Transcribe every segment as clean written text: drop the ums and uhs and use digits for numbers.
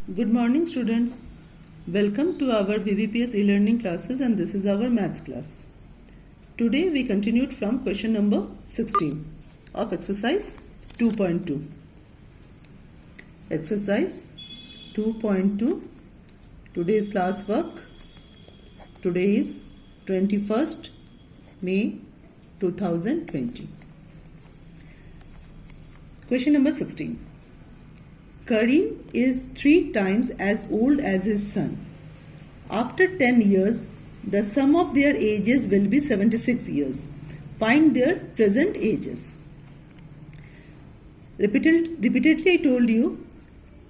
Good morning, students. Welcome to our VBPS e-learning classes, and this is our maths class. Today we continued from question number 16 of exercise 2.2. Exercise 2.2. Today's class work. Today is 21st May 2020. Question number 16. Karim is 3 times as old as his son. After 10 years, the sum of their ages will be 76 years. Find their present ages. Repeatedly I told you,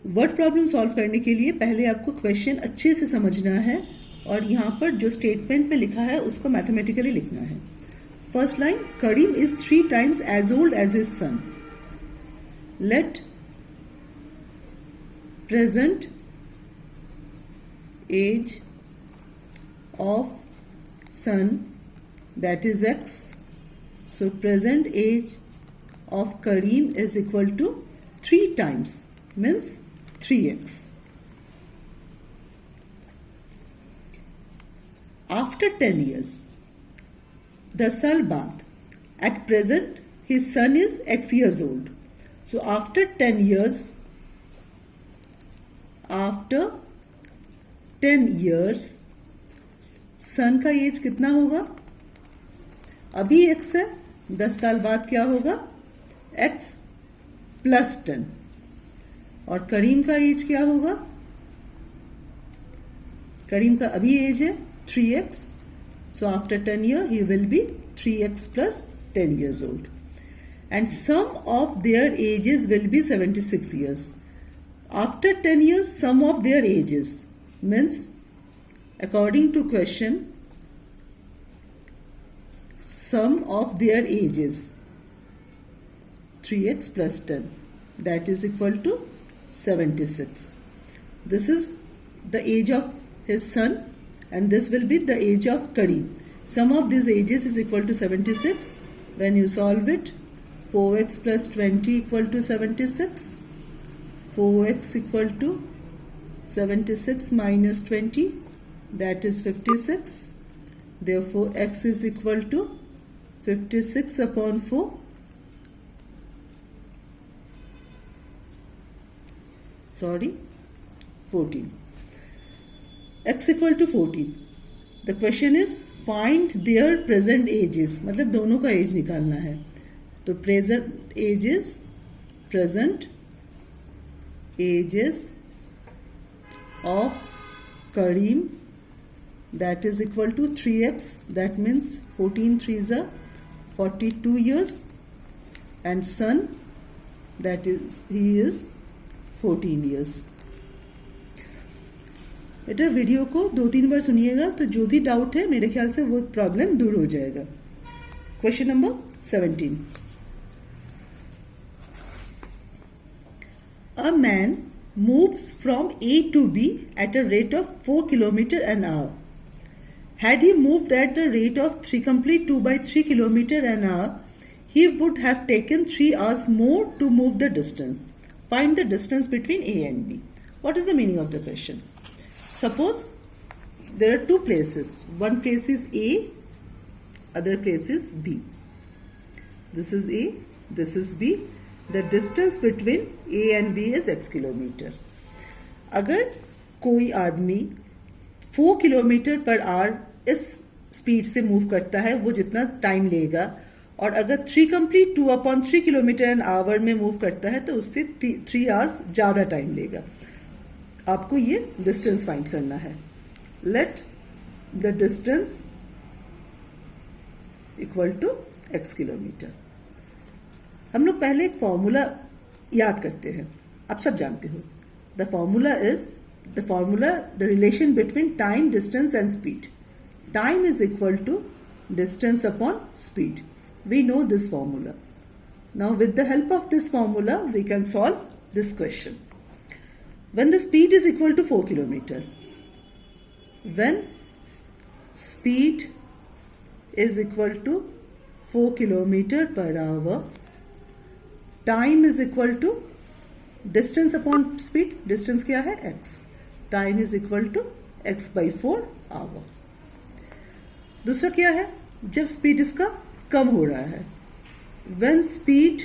word problem solve करने के लिए पहले आपको question अच्छे से समझना है और यहाँ पर जो स्टेटमेंट में लिखा है उसको मैथमेटिकली लिखना है. First line, Karim is 3 times as old as his son. Let present age of son, that is x. So present age of Karim is equal to 3 times, means 3x. After 10 years, the साल बाद, at present his son is x years old. So after 10 years, सन का as कितना होगा? अभी x है, 10 साल बाद क्या होगा? x plus 10. और करीम का एज क्या होगा? करीम का अभी एज है 3x. So after 10 years he will be 3x plus 10 years old. And sum of their ages will be 76 years. After 10 years, sum of their ages means, according to question, sum of their ages 3x plus 10, that is equal to 76. This is the age of his son and this will be the age of Karim. Sum of these ages is equal to 76. When you solve it, 4x plus 20 equal to 76. 4x equal to 76 minus 20, that is 56. Therefore, x is equal to 56 upon 4. Sorry, 14. X equal to 14. The question is find their present ages. मतलब दोनों का as निकालना है. तो present ages, present ages of Karim, that is equal to 3x, that means 14 3s are 42 years, and son, that is he is 14 years. बेटा video को 2-3 बार सुनिएगा तो जो भी डाउट है मेरे ख्याल से वो प्रॉब्लम दूर हो जाएगा. Question number 17. A man moves from A to B at a rate of 4 km an hour. Had he moved at a rate of 3 complete 2 by 3 km an hour, he would have taken 3 hours more to move the distance. Find the distance between A and B. What is the meaning of the question? Suppose there are 2 places. One place is A, other place is B. This is A, this is B. The distance between A and B is x kilometre. अगर कोई आदमी 4 kilometre per our इस speed से move करता है वो जितना time लेगा, और अगर 3 कंप्लीट 2/3 किलोमीटर एन आवर में मूव करता है तो उससे 3 आवर्स ज़्यादा टाइम लेगा. आपको ये डिस्टेंस फाइंड करना है. Let the distance equal to x kilometre. हम लोग पहले एक फॉर्मूला याद करते हैं, आप सब जानते हो. The formula is the relation between time, distance and speed. Time is equal to distance upon speed. We know this formula. Now with the help of this formula we can solve this question. When the speed is equal to 4 kilometre, when speed is equal to 4 kilometer per hour, time is equal to distance upon speed, distance क्या है x, time is equal to x/4 our. दूसरा क्या है, जब speed इसका कम हो रहा है, when speed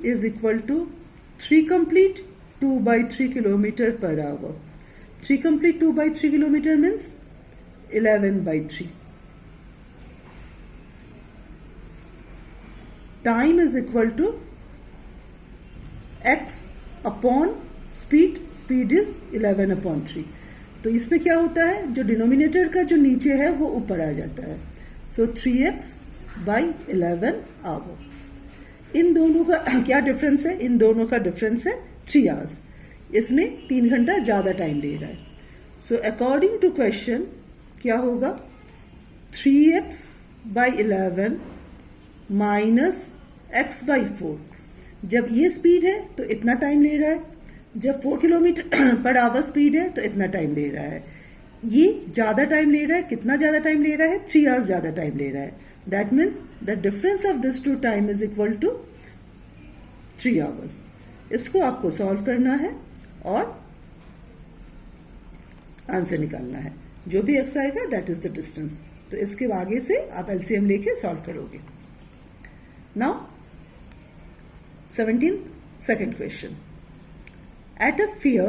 is equal to 3 complete 2/3 kilometre per hour. 3 complete 2/3 kilometre means 11/3। Time is equal to x upon speed, speed is 11/3। तो इसमें क्या होता है, जो डिनोमिनेटर का जो नीचे है वो ऊपर आ जाता है, सो 3x/11 आवर। इन दोनों का क्या डिफरेंस है, इन दोनों का डिफरेंस है 3 आवर्स। इसमें 3 घंटा ज़्यादा टाइम ले रहा है। सो अकॉर्डिंग टू क्वेश्चन क्या होगा, 3x/11 माइनस x/4। जब ये स्पीड है तो इतना टाइम ले रहा है, जब 4 किलोमीटर पर आवर स्पीड है तो इतना टाइम ले रहा है। ये ज़्यादा टाइम ले रहा है, कितना ज़्यादा टाइम ले रहा है, 3 आवर्स ज़्यादा टाइम ले रहा है। That means the difference of this two time is equal to 3 hours. इसको आपको सॉल्व करना है और आंसर निकालना है। जो भी एक्स आएगा दैट इज द डिस्टेंस। तो इसके आगे से आप एलसीएम लेके सॉल्व करोगे। Now 17th second question. At a fair,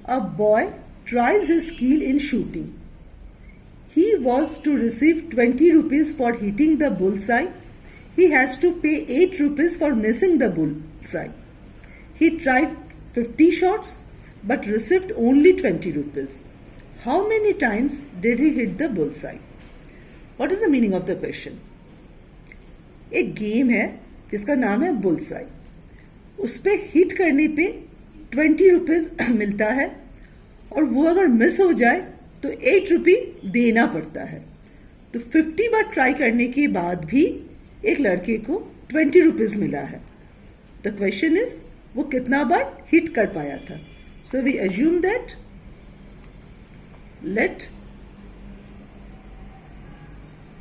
a boy tries his skill in shooting. He was to receive 20 rupees for hitting the bullseye. He has to pay 8 rupees for missing the bullseye. He tried 50 shots but received only 20 rupees. How many times did he hit the bullseye? What is the meaning of the question? एक game है जिसका नाम है bullseye. उस पर hit करने पे 20 rupees मिलता है और वो अगर मिस हो जाए तो 8 रुपी देना पड़ता है। तो 50 बार ट्राई करने के बाद भी एक लड़के को 20 रुपीज मिला है। द क्वेश्चन इज वो कितना बार हिट कर पाया था। So we assume that let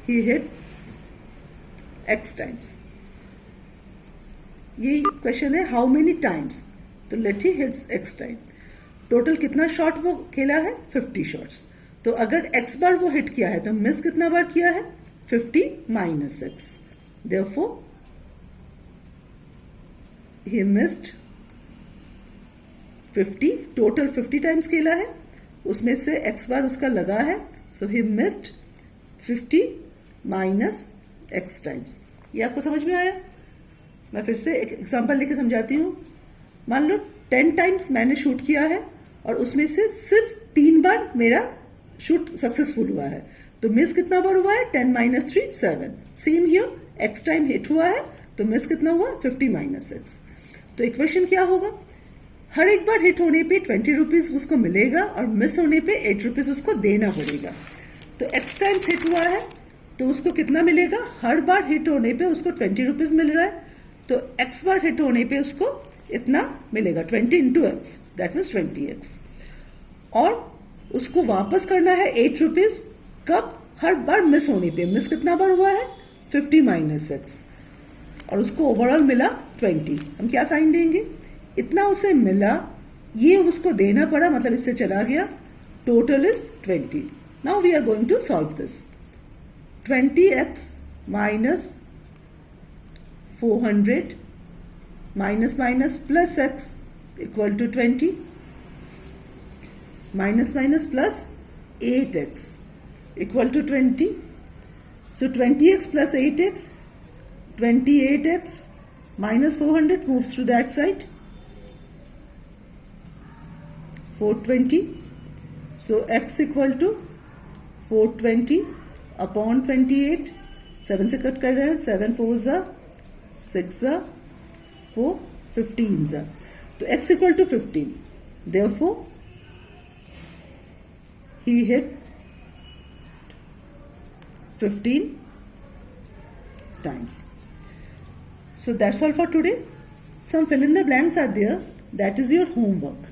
he hit x times. ये क्वेश्चन है हाउ मेनी टाइम्स, तो let he hits x time. Total कितना शॉट वो खेला है, 50 शॉट्स। तो अगर x बार वो हिट किया है तो मिस कितना बार किया है, 50 minus x। Therefore he missed 50, total 50 times खेला है, उसमें से x बार उसका लगा है, so he missed 50 minus x times. ये आपको समझ में आया? मैं फिर से एक एग्जांपल लेके समझाती हूँ। मान लो 10 टाइम्स मैंने शूट किया है और उसमें से सिर्फ 3 बार मेरा शूट सक्सेसफुल हुआ है, तो मिस कितना बार हुआ है, 10 minus 3 7। Same here x time hit हुआ है तो मिस कितना हुआ, 50 माइनस x। तो इक्वेशन क्या होगा, हर एक बार हिट होने पे 20 रुपीज उसको मिलेगा और मिस होने पे 8 रुपीज उसको देना पड़ेगा। तो x टाइम्स हिट हुआ है तो उसको कितना मिलेगा, हर बार हिट होने पे उसको 20 रुपीज मिल रहा है, तो x बार हिट होने पे उसको इतना मिलेगा, 20 into x, that means 20x। और उसको वापस करना है 8 रुपीज, कब, हर बार मिस होने पे। मिस कितना बार हुआ है, 50 माइनस x, और उसको ओवरऑल मिला 20। हम क्या साइन देंगे, इतना उसे मिला, ये उसको देना पड़ा, मतलब इससे चला गया, total is 20। Now we are going to solve this. 20x minus 400 minus minus plus x equal to 20, minus minus plus 8x equal to 20। So 20x plus 8x, 28x minus 400 moves to that side, 420. So x equal to 420 upon 28, 7 से cut कर रहे हैं, 7 4 ज़ा 6 ज़ा 4 15 ज़ा, तो x equal to 15। Therefore he hit 15 times. So that's all for today. Some fill in the blanks are there. That is your homework.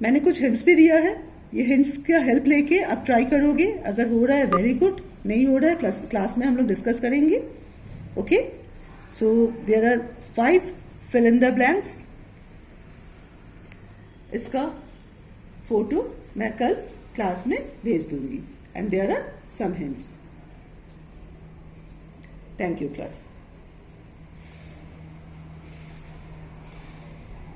मैंने कुछ हिंट्स भी दिया है, ये हिंट्स का हेल्प लेके आप ट्राई करोगे। अगर हो रहा है वेरी गुड, नहीं हो रहा है क्लास में हम लोग डिस्कस करेंगे। Okay, so there are 5 fill in the blanks. इसका फोटो मैं कल क्लास में भेज दूंगी। And there are some hints. Thank you class.